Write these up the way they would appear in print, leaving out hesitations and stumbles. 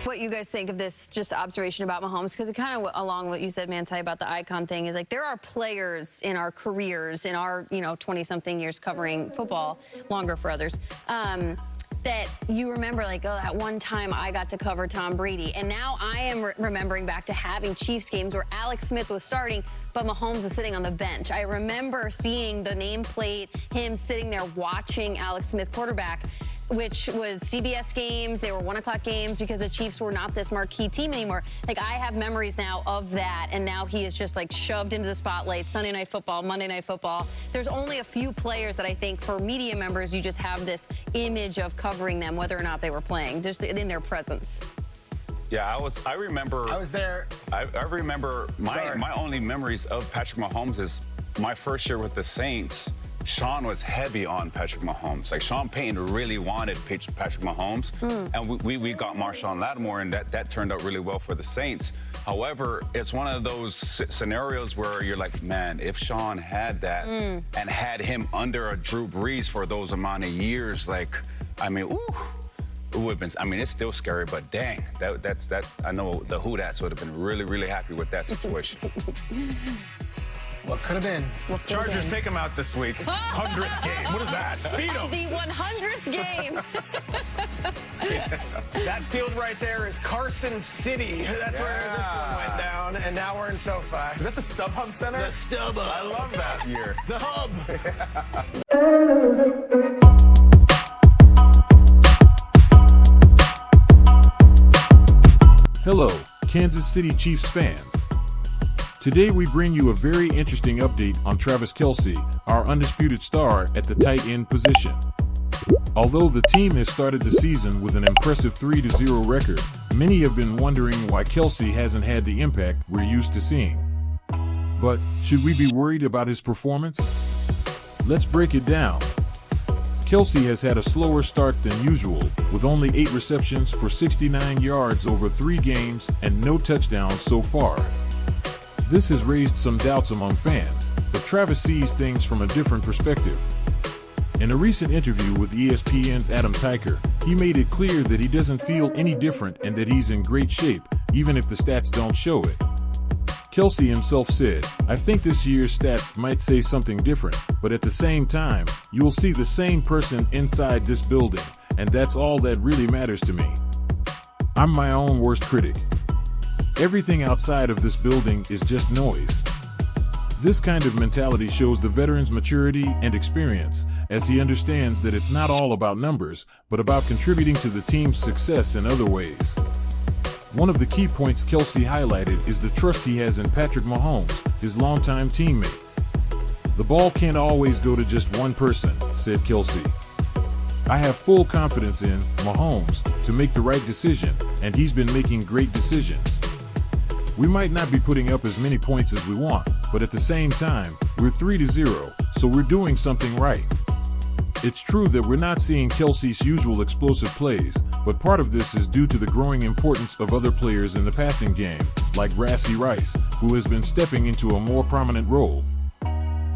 What you guys think of this just observation about Mahomes, because it kind of along what you said, Manti, about the icon thing is like there are players in our careers, in our 20-something years covering football, longer for others, that you remember like, oh, that one time I got to cover Tom Brady. And now I am remembering back to having Chiefs games where Alex Smith was starting, but Mahomes was sitting on the bench. I remember seeing the nameplate, him sitting there watching Alex Smith quarterback, which was CBS games. They were 1 o'clock games because the Chiefs were not this marquee team anymore. Like, I have memories now of that, and now he is just like shoved into the spotlight. Sunday Night Football, Monday Night Football. There's only a few players that I think for media members, you just have this image of covering them, whether or not they were playing, just in their presence. Yeah, I remember. I was there. I remember my only memories of Patrick Mahomes is my first year with the Saints. Sean was heavy on Patrick Mahomes. Like, Sean Payton really wanted Patrick Mahomes, and we got Marshawn Lattimore, and that turned out really well for the Saints. However, it's one of those scenarios where you're like, man, if Sean had that and had him under a Drew Brees for those amount of years, like, I mean, ooh. It would have been, I mean, it's still scary, but dang, that's I know the Who-Dats would have been really, really happy with that situation. What could have been? Chargers take him out this week. 100th game. What is that? Beat him. The 100th game. That field right there is Carson City. That's where this one went down, and now we're in SoFi. Is that the StubHub Center? The StubHub. I love that year. The hub. Hello, Kansas City Chiefs fans. Today we bring you a very interesting update on Travis Kelce, our undisputed star at the tight end position. Although the team has started the season with an impressive 3-0 record, many have been wondering why Kelce hasn't had the impact we're used to seeing. But should we be worried about his performance? Let's break it down. Kelce has had a slower start than usual, with only 8 receptions for 69 yards over 3 games and no touchdowns so far. This has raised some doubts among fans, but Travis sees things from a different perspective. In a recent interview with ESPN's Adam Teicher, he made it clear that he doesn't feel any different and that he's in great shape, even if the stats don't show it. Kelce himself said, "I think this year's stats might say something different, but at the same time, you'll see the same person inside this building, and that's all that really matters to me. I'm my own worst critic. Everything outside of this building is just noise." This kind of mentality shows the veteran's maturity and experience, as he understands that it's not all about numbers, but about contributing to the team's success in other ways. One of the key points Kelce highlighted is the trust he has in Patrick Mahomes, his longtime teammate. "The ball can't always go to just one person," said Kelce. "I have full confidence in Mahomes to make the right decision, and he's been making great decisions. We might not be putting up as many points as we want, but at the same time, we're 3-0, so we're doing something right." It's true that we're not seeing Kelce's usual explosive plays, but part of this is due to the growing importance of other players in the passing game, like Rashee Rice, who has been stepping into a more prominent role.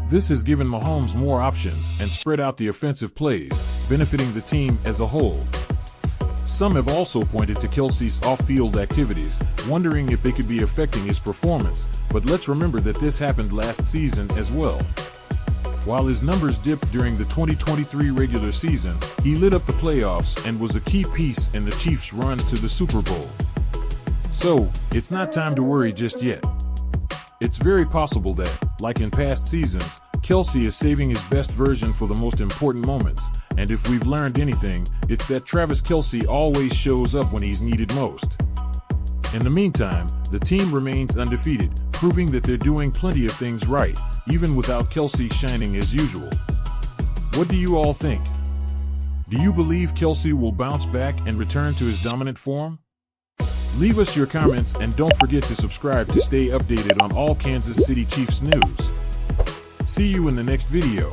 This has given Mahomes more options and spread out the offensive plays, benefiting the team as a whole. Some have also pointed to Kelce's off-field activities, wondering if they could be affecting his performance, but let's remember that this happened last season as well. While his numbers dipped during the 2023 regular season, he lit up the playoffs and was a key piece in the Chiefs' run to the Super Bowl. So, it's not time to worry just yet. It's very possible that, like in past seasons, Kelce is saving his best version for the most important moments, and if we've learned anything, it's that Travis Kelce always shows up when he's needed most. In the meantime, the team remains undefeated, proving that they're doing plenty of things right, even without Kelce shining as usual. What do you all think? Do you believe Kelce will bounce back and return to his dominant form? Leave us your comments and don't forget to subscribe to stay updated on all Kansas City Chiefs news. See you in the next video.